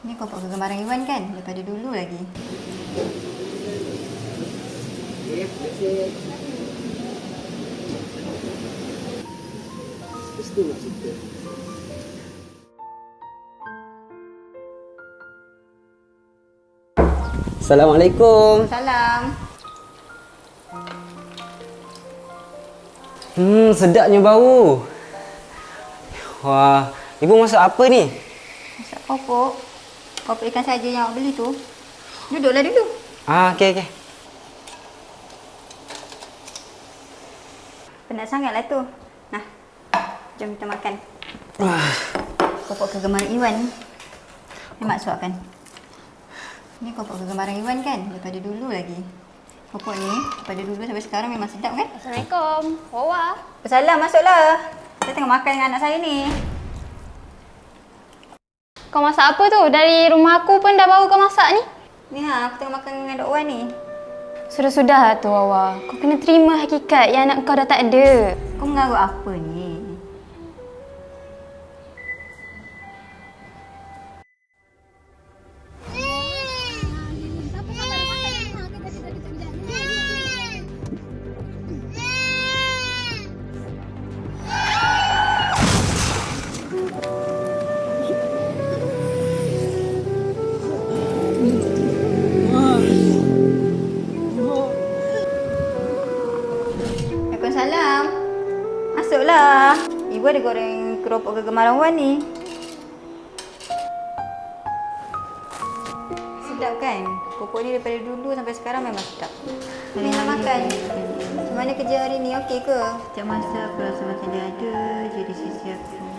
Ni keropok kegemaran Iwan kan? Daripada dulu lagi. Okay, let's Mesti nak cerita. Assalamualaikum. Salam. Sedapnya bau. Wah, ibu masak apa ni? Masak keropok. Keropok ikan saja yang awak beli tu. Duduklah dulu. Okey. Penat sangatlah tu. Nah, jom kita makan. Keropok kegemaran Iwan. Ni mak suapkan. Ni keropok kegemaran Iwan kan? Daripada dulu lagi. Keropok ni daripada dulu sampai sekarang memang sedap kan? Assalamualaikum. Wawa. Salam, masuklah. Saya tengah makan dengan anak saya ni. Kau masak apa tu? Dari rumah aku pun dah bau kau masak ni. Ni aku tengah makan dengan Dok Wan ni. Sudah-sudah tu Wawa. Kau kena terima hakikat yang anak kau dah tak ada. Kau mengarut apa ni? Waalaikumsalam. Masuklah. Ibu ada goreng keropok kegemaran Wan ni. Sedap kan? Keropok ni daripada dulu sampai sekarang memang sedap. Mari nak makan. Macam mana kerja hari ni? Okey ke? Setiap masa aku rasa macam dia ada je di sisi aku.